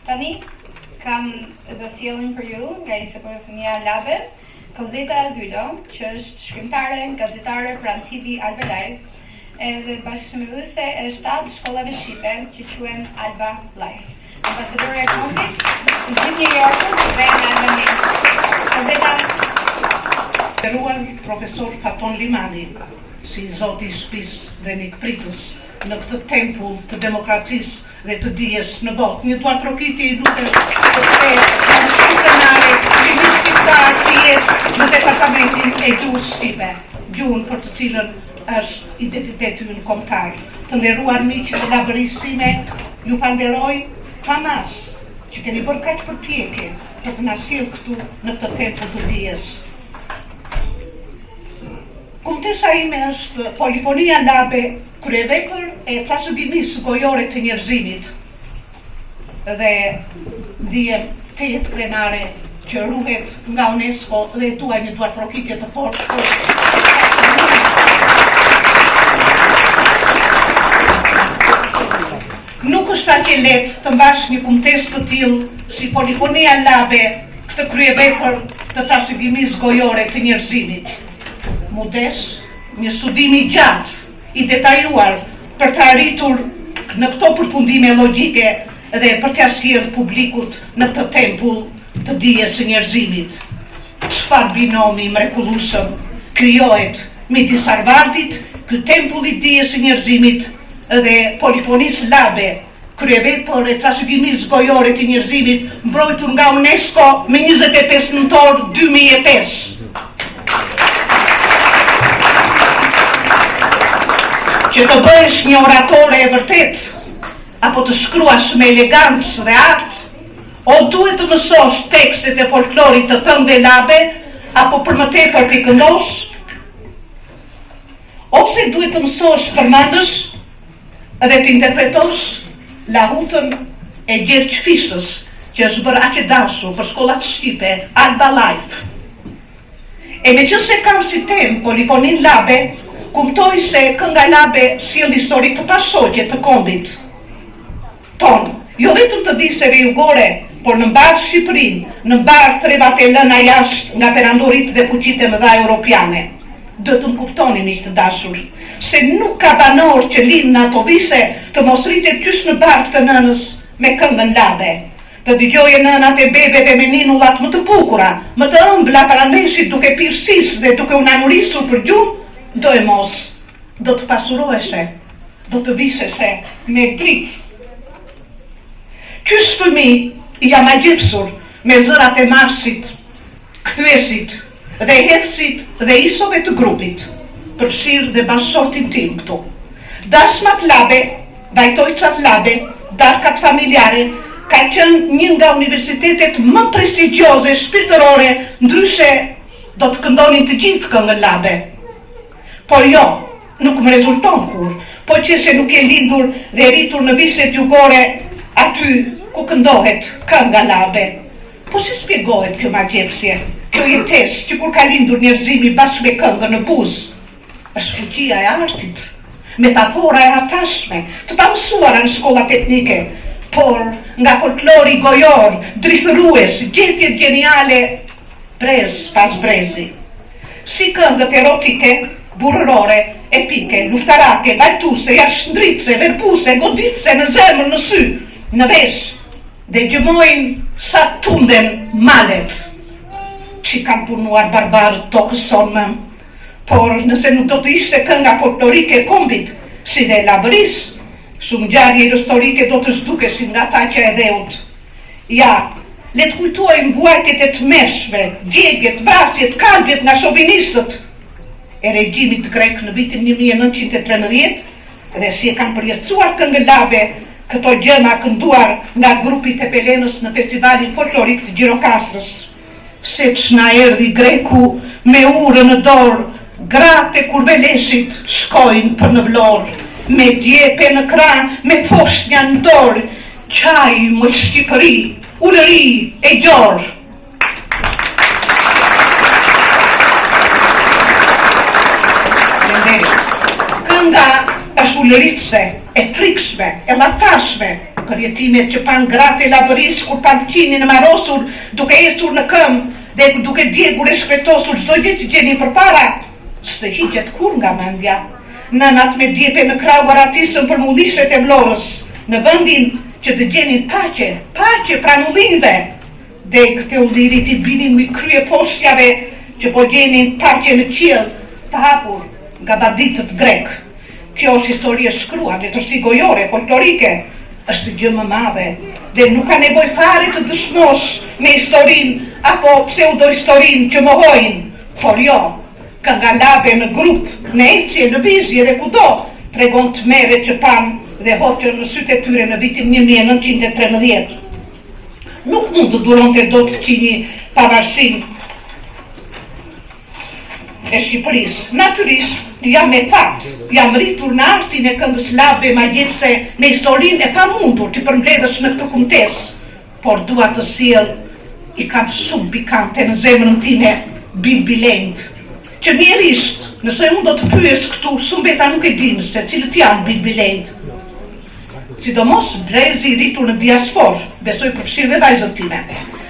Tani, kam do sjellin për ju nga Insepofonia Labe, Kozeta Azylo, që është shkrimtare, gazetare për TV Alba Live, edhe bashkëmbëdhëse e 7 shkollave shqipe që quhen Alba Life. Ambasadore e kombit, në gjithë New Yorkun dhe në Albani. Kozeta. Nderuar profesor Faton Limani, si zoti i shtëpisë dhe mikpritës në këtë tempull të demokracisë dhe të dijes në botë. Një duar trokitje i lutem sepse janë shumë prenare, një shqiptar që jetë në departamentin e gjuhës shqipe, gjuhën për të cilën është identiteti ynë kombëtar. Të nderuar miq të labërisë sime, ju falenderoj pamas që keni bërë kaq përpjekje për të na sjellë këtu në këtë tempull të dijes. Kumtesa ime është Polifonia Labe, kryevepër e trashëgimisë gojore të njerëzimit dhe ndihem të jetë prenare që ruhet nga UNESCO dhe tuaj një duar trokitje të fortë. Nuk është faqe lehtë të mbash një kumtesë të tillë si Polifonia Labe, këtë kryevepër të trashëgimisë gojore të njerëzimit. Mudesh, një studim i gjatë, i detajuar për të arritur në këto përfundime logjike dhe për t'ia sjellë publikut në këtë tempull të dijes së njerëzimit. Çfarë binomi mrekullueshëm krijohet midis Harvardit, ky tempull i dijes së njerëzimit dhe Polifonisë Labe, kryevepër e trashëgimisë gojore të njerëzimit, mbrojtur nga UNESCO me 25 nëntor 2005. Që të bëhesh një oratore e vërtet, apo të shkruash me elegancë dhe art, o duhet të mësosh tekstet e folklorit të tënde Labe, apo për më tepër të këndosh, ose duhet të mësosh përmendësh dhe të interpretosh lahutën e Gjergj Fishtës, që është bërë aq e dashur për shkollat shqipe, Alba Life. E meqense kam si temë Polifoninë Labe, kuptoj se kënga Labe sjell histori të pashoqe të kombit ton, jo vetëm të diseve jugore, por në mbar Shqipërinë, në mbar trevat e lëna jashtë nga perandorit dhe fuqitë e mëdha europiane. Do të më kuptoni miq të dashur, se nuk ka banor që lind në ato vise të mos rritet qysh në barkë të nënës me këngën Labe. Të dëgjoje nënat e bebeve me ninullat më të bukura, më të ëmbla parameshit duke pirë sis dhe duke u nanurisur për gjuhë, do e mos, do të pasuroheshe, do të viseshe me dritë. Qysh fëmi i jam agjepsur me zërat e marsit, kthyesit dhe hedhësit dhe isove të grupit, përfshirë dhe bashkëshortin tim këtu. Dasmat Labe, vajtojçat Labe, darkat familjare, ka qenë një nga universitetet më prestigjioze shpirtërore, ndryshe do të këndonin të gjithë këngën Labe. Por jo, nuk më rezulton kur, po që se nuk e lindur dhe rritur në viset jugore aty ku këndohet kënga Labe. Po si spjegohet kjo magjepsje, kjo jetesë që kur ka lindur njerëzimi bashkë me këngën në buzë? Është fuqia e artit, metafora e artashme, të pamësuara në shkolla teknike, por nga folklori gojor, drithërues, gjethjet geniale, brez pas brezi. Si këngët erotike, burrërore, epike, luftarake, bajtuse, jashtëndritse, verbuse, goditse në zemër, në sy, në vesh, dhe gjëmojnë sa tunden malet, që kam punuar barbarë tokës sonme, por nëse nuk do të ishte kënga folklorike e kombit, si dhe labëris, shumë ngjarje historike do të zhdukeshin nga faqja e dheut. Ja, le të kujtojmë vuajtjet e tmeshme, djegjet, vrasjet, kalbjet nga shovinistët e regjimit grek në vitin 1913 dhe si e kanë përjetësuar këngën Labe këto gjëma kënduar nga grupi të Pelenës në festivalin folklorik të Gjirokastrës. Se që na erdhi greku me urë në dorë, gratë e kurveleshit shkojnë për në vlorë, me djepe në kran, me foshnja në dorë, qaj më Shqipëri, ulëri e gjorë. Kënga është ulëritse, e frikshme, e latashme, kërjetimet që pan gratë e labëris kur pan qinin e marosur, duke esur në këmë dhe duke djegur e shkretosur çdo gjë që gjenin përpara, s'të hiqet kur nga mendja. Nënat me djepe në krau garatisën për mullishet e vlorës, në vendin që të gjenin pace pra mullinve, dhe këte ullirit i binin mi krye poshtjave që po gjenin pace në qiell të hapur nga banditët grek. Kjo është histori e shkruar, letërsi gojore, folklorike, është gjë më madhe dhe nuk ka nevojë fare të dëshmosh me historinë apo pseudo-historinë që mohojnë, por jo, Kënga Labe në grup, në ecje, në vizje dhe kudo, tregon tmerret që pan dhe hoqën në sytë e tyre në vitin 1913. Nuk mund të duronte dot fqinji pavarësinë e Shqipërisë. Natyrisht, jam me fakt, jam rritur në artin e këngës labe magjepse me historinë e pamundur të përmbledhësh në këtë kumtesë, por dua të sjell i kam shumë pikante në zemrën time bilbilend, që mjerisht, nëse unë do të pyes këtu, shumë beta nuk e dinë se cilët janë bilbilend. Sidomos brezi i rritur në diaspor, besoj përfshirë dhe vajzët time.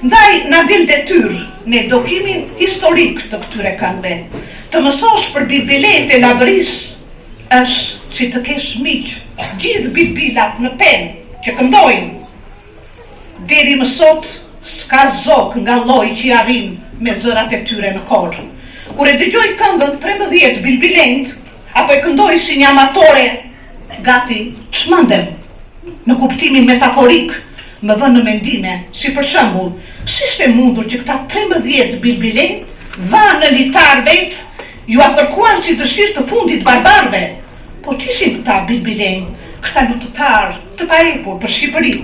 Ndaj na del detyrë në edukimin historik të këtyre këngëve. Të mësosh për bilbilend e labërisë është si të kesh miq, gjithë bilbilat në penë që këndojnë. Deri më sot s'ka zok nga lloji që arrin me zërat e tyre në korë. Kur e dëgjoj këngën 13 bilbilend, apo e këndoj si një amatore, gati çmendem. Në kuptimin metaforik, më vënë në mendime, si për shembull, si ishte mundur që këta 13 bilbilend vanë në litar vet, ju apërkuan si dëshirë të fundit barbarve. Po ç'ishin këta bilbilend, këta luftëtar të paepur për Shqipëri?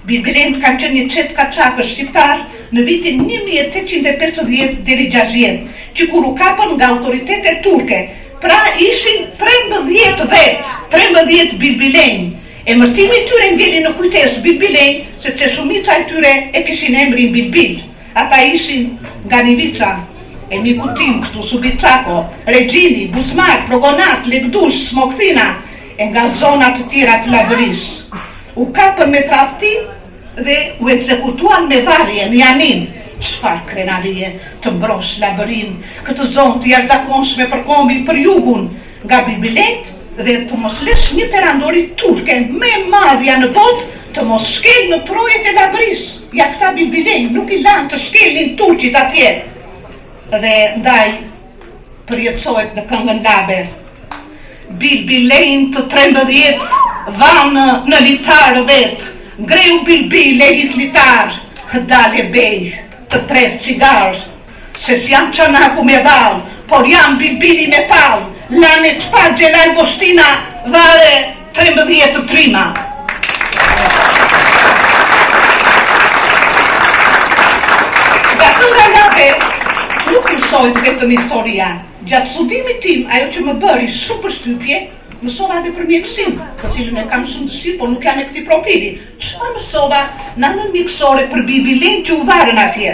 Bilbilend kanë qenë një çet kaçakësh shqiptar në vitin 1850 deri 60, që kur u kapën nga autoritetet turke, pra ishin 13 vet, 13 bilbilend. Emërtimi i tyre ngeli në kujtesë bilbilend, sepse shumica e tyre e kishin emrin Bilbil. Ata ishin Ganivica, e miku tim këtu Subicako, Regjini, Buzmak, Progonat, Legdush, Smokthina, e nga zona të tjera të Labërisë. U kapën me tradhti dhe u ekzekutuan me varje në Janin. Çfarë krenarie të mbrosh Labërin, këtë zonë të jashtëzakonshme për kombin për jugun, nga bilbilend dhe të mos lesh një perandori turke me madhja në botë të mos shkel në trojet e Labërisë. Ja këta bilbilend nuk i lanë të shkelin turqit atje. Dhe ndaj përjetësohet në këngën labe. Bilbilend të 13 vanë në litar vet, ngreu bilbil e hit litar, dale bej të 3 cigar, se s'jam çanaku me val, por jam bilbili me pall, lane të par Gjelal Bostina, vare 13 të trima. Nga kënga labe nuk mësojt vetëm historia. Gjatë studimit tim, ajo që më bëri shumë përshtypje, mësova dhe për mjekësim, për cilën e kam shumë dëshirë, por nuk jam e këtij profili. Çfarë mësova në anën mjekësore për bilbilend që u varën atje?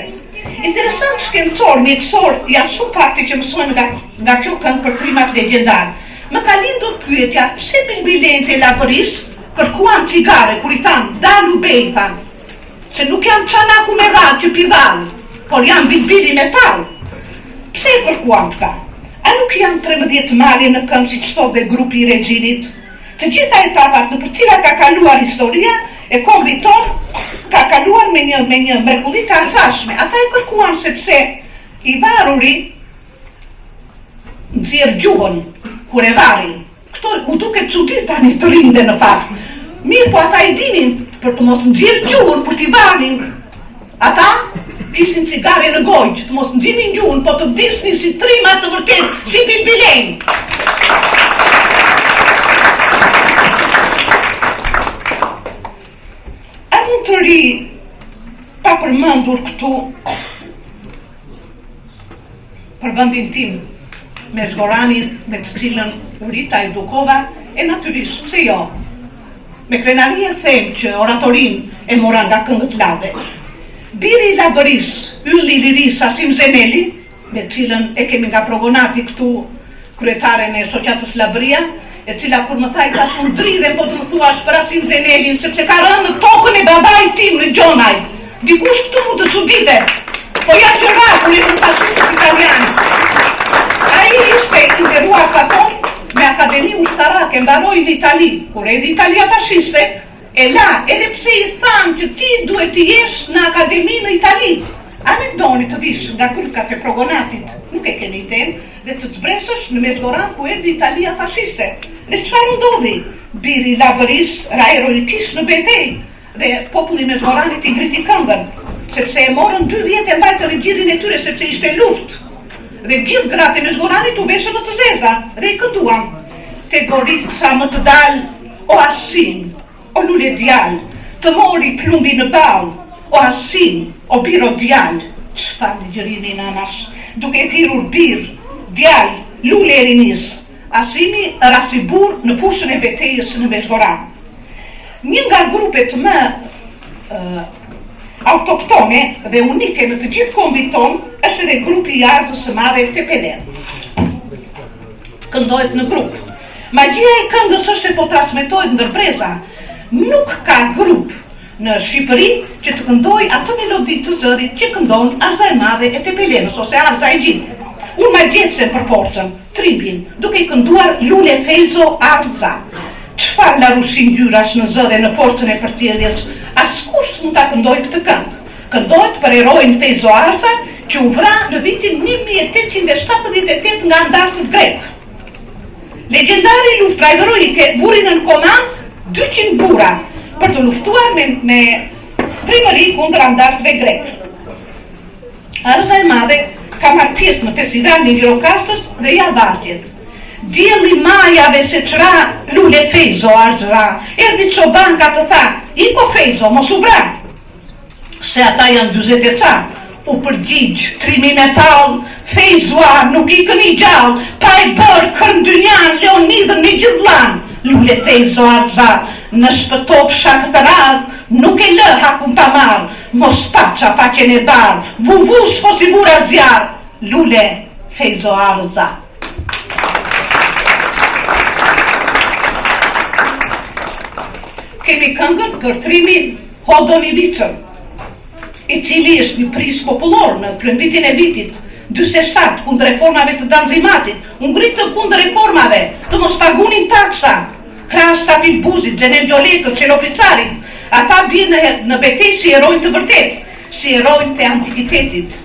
Interesant shkencor, mjekësor, janë shumë fakte që mësojnë nga kjo këngë për trimat legjendar. Më ka lindur pyetja, pse bilbilend e Labërisë kërkuan cigare kur i thanë dalu bej, thanë, se nuk janë çanaku me radhë që pidhan, por janë bilbili me pall. Pse e kërkuan këta? A nuk janë 13 marrje në këmbë si që thot dhe grupi i Regjinit? Të gjitha etapat në për cilat ka kaluar historia e kombit ton ka kaluar me një mrekulli të arthashme. Ata e kërkuan sepse i varuri nxjerr gjuhën kur e varin. Këto u duket çuditë tani të rinde në fakt. Mirë, po ata i dinin për të mos nxjerr gjuhën për t'i varin. Ata kishin cigare në gojë që të mos nxjinin gjuhën, po të vdisnin si trima të vërtet, si bilbilend. A mund të ri pa përmendur këtu për vendin tim me Zgoranin, me të cilën u rita edukova, e natyrisht pse jo. Me krenarie them që oratorin e mora nga këngët labe. Biri i Labërisë, ylli i lirisë Asim Zeneli, me cilën e kemi nga Progonati këtu kryetaren e shoqatës Labëria, e cila kur më thaj tash unë dridhem po të më thuash për Asim Zenelin, sepse ka rënë në tokën e babait tim në Gjonajt. Dikush këtu mund të çuditet, po ja Gjeraku i fashist italian. Ai ishte i nderuar faton me Akademi Ushtarake, mbaroi në Itali, kur edhe Italia fashiste, e la, edhe pse i thamë që ti duhet të jesh në Akademi në Itali. A me doni të vish nga kërkat e progonatit, nuk e keni ten, dhe të zbresësh në Mezgoran ku erdi Italia fashiste. Dhe çfarë ndodhi? Biri Labëris ra heroikisht në betej, dhe populli Mezgoranit i ngriti këngën, sepse e morën 2 vjet e mbajtë regjimin e tyre, sepse ishte luftë. Dhe gjithë gratë e Mezgoranit u veshën në të zeza, dhe i kënduam. Te Gorica më të dal, o Asim, o lule djal, të mori plumbi në ball, o Asim, o biro djal, çfarë gjërini nanas, duke thirrur bir, djal, lule e rinis. Asimi rasi burr në fushën e betejës në Mezgoran. Një nga grupet më autoktone dhe unike në të gjithë kombin ton është edhe grupi i ardhës së madhe Tepelen. Këndohet në grup. Magjia e këngës është se po transmetohet ndërbreza. Nuk ka grup në Shqipëri që të këndoj atë melodi të zërit që këndon Arza e Madhe e Tepelenës ose Arza e Gjithë. Unë ma gjepsen për forcën, trimbin, duke i kënduar Lule Feyzo Arza. Çfarë la rushin gjyrash në zë dhe në forcën e përtjedhjes, askush mund ta këndoj këtë këngë. Këndohet për eroin Feyzo Arza, që u vra në vitin 1878 nga andartët grek. Legendari luftraj heroike vurin në komand 200 burra për të luftuar me trimëri kundër andartëve grek. Arza e Madhe ka marrë pjesë në festivalin e Gjirokastës dhe ja vargjet. Dielli majave se çra Lule Feyzo Arza, erdi çobanka të tha, iko Feyzo, mos u vra. Se ata janë 40 e ca, u përgjigj trimi me pall, Feyzoa nuk i këni gjallë, pa e bërë Kërndynjan, Leonidën me gjithlan. Lule Feyzo Arza, në shpëtofsha këtë radhë, nuk e lë hakun pa marë, mos paqa faqen e barë, vuvus po si vura zjarë, Lule Feyzo Arza. Kemi këngën për trimin Hodoni Vicën, i cili është një pris popullor në prembitin e vitit 47 kundër reformave të Danzimatit, u ngritën kundër reformave të mos pagunin taksa, krahas Stafit Buzit, Xhenem Gjolekët, Qelopicarit, ata bien në betejë si herojnë të vërtet, si herojnë të antikitetit.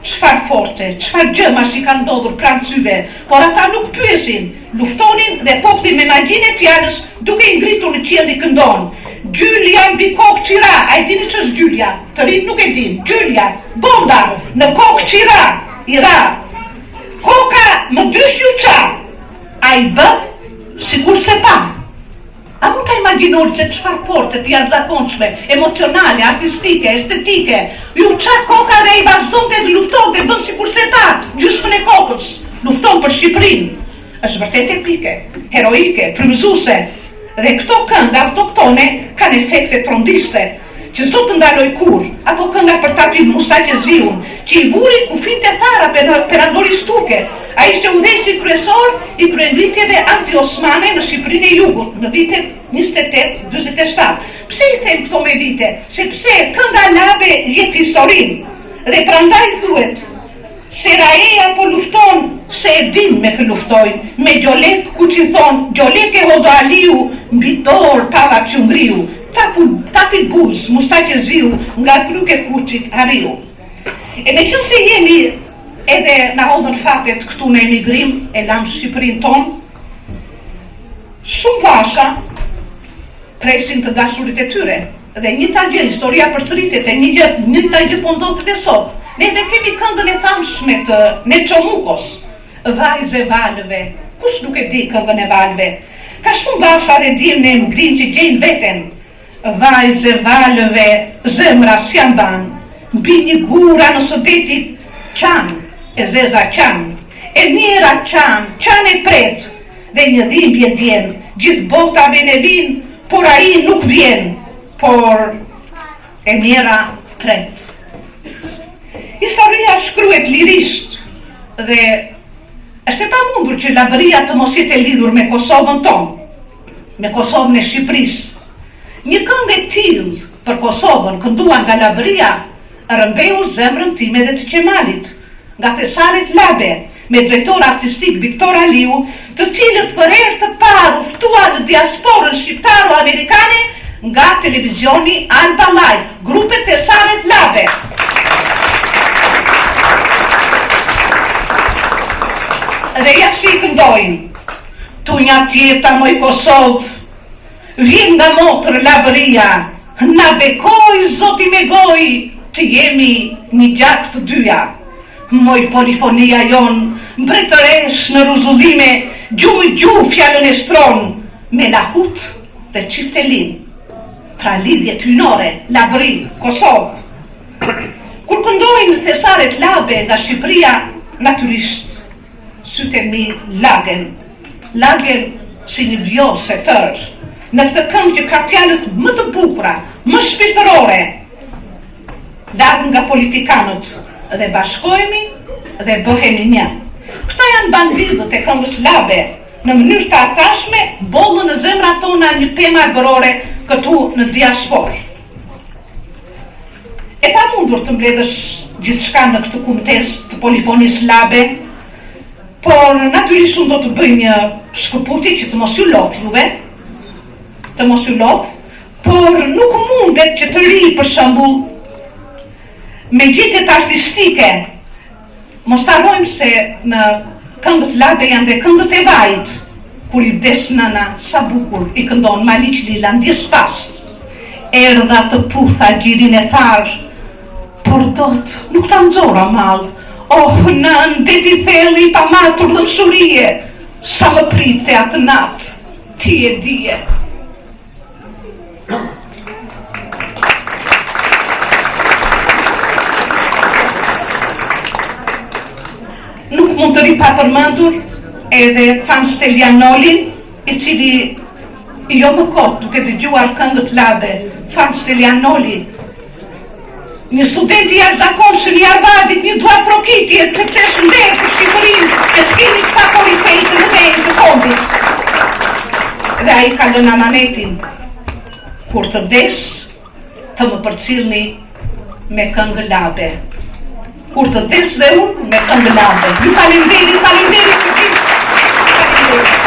Çfarë forte, çfarë gjëma që kanë ndodhur pranë syve, por ata nuk pyesin, luftonin dhe populli me magjinë e fjalës duke i ngritur në qiell i këndon. Gjylja mbi kokë qira, a e dini ç'është gjylja? Të rinj nuk e din. Gjylja, bomba në kokë qira, i ra. Koka më dysh ju qa, a i bë sikur se pa. A mund ta imagjinoni se çfarë forte të jashtëzakonshme, emocionale, artistike, estetike, ju qa koka dhe i vazhdonte të luftonte, bën sikur se pa, gjysmën e kokës, lufton për Shqipërinë. Është vërtet epike, heroike, frymëzuese. Dhe këto këngë autoktone kanë efekte trondiste, që s'do të ndaloj kur, apo kënga për Tapin Musa Gjeziun, që i vuri kufin të thara për Andoris Turke. A ishte udhëheqësi kryesor i kryengritjeve anti-osmane në Shqipërinë e Jugut në vitet 28-47. Pse i them këto me vite? Sepse kënga labe jep historinë, dhe prandaj thuhet se Raeja po lufton, se e din me kë luftojnë, me Gjolek ku që thonë, Gjolek e Hodo Aliu, mbi dorë pava që ngriu, Tapit Buz, Musa Gjeziu, nga kryke kuqit Ariu. E me që se jemi edhe na hodhën fatet këtu në emigrim, e lamë Shqipërinë tonë, shumë vasha presin të dashurit e tyre, dhe një ta gjë, historia përsëritet, e një ta gjë po ndodh dhe sot. Neve kemi këngën e famshme të Neçomukos, Vajze valëve. Kush nuk e di këngën e valëve? Ka shumë vasha dhe dim në emigrim që gjejnë veten. Vajze valëve, zemra s'jan ban, mbi një gura në sëdetit, qan, e zeza qan, e mjera qan e pret, dhe një dhimbje djen, gjithë botave ne vin, por ai nuk vjen, por e mjera pret. Historia shkruhet lirisht dhe është Është e pamundur që Labëria të mos jetë e lidhur me Kosovën tonë, me Kosovën e Shqipërisë. Një këngë e tillë për Kosovën kënduar nga Labëria rrëmbeu zemrën time dhe të Qemalit, nga thesaret Labe, me drejtor artistik Viktor Aliu, të cilët për herë të parë u ftuan në diasporën shqiptaro-amerikane nga televizioni Alba Live, grupet thesaret Labe. Dhe ja si këndojnë: "Tunja tjeta moj Kosovë, vjen nga motër Labëria, na bekoj zoti me goj, të jemi një gjak të dyja. Moj polifonia jon, mbretëresh në ruzullime, gjumë fjallën e stronë, me lahut dhe qiftelin." Pra lidhje hynore, Labëri, Kosovë. Kur këndojnë thesaret Labe nga Shqipëria, natyrisht sytë e mi lagen si një vjose tërë, në këtë këngë që ka fjalët më të bukura, më shpirtërore, larg nga politikanët, dhe bashkohemi dhe bëhemi një. Këta janë bandidët e këngës Labe, në mënyrë të artashme bollën në zemrat tona një pemë arbërore këtu në diasporë. E pamundur të mbledhësh gjithçka në këtë kumtes të polifonisë Labe, por natyrisht unë do të bëj një shkëputje që të mos ju lodh juve, por nuk mundet që të ri për shembull me gjetjet artistike. Mos harrojmë se në këngët Labe janë dhe këngët e vajt, kur i vdes nëna, sa bukur i këndon Maliq Lila, ndjes past. Erdha të putha gjirin e tharë, por dot nuk ta nxora mall. Oh, nën, deti thelli pa matur dhe mshurie, sa më prite atë natë, ti e dije. Nuk mund të ri pa përmendur edhe Fans Selianolin, i cili jo më kot duke dëgjuar këngët Labe. Fans Selianoli, një student i jashtëzakonshëm i Harvardit, një duar trokitje të të shëndet për Shqipërinë, e të kemi këta korifej të mëdhenj të kombit. Dhe ai ka lënë amanetin: kur të vdes, të më përcjellni me këngë Labe. Kur të vdes dhe unë me këngë Labe. Ju falenderit të gjithë.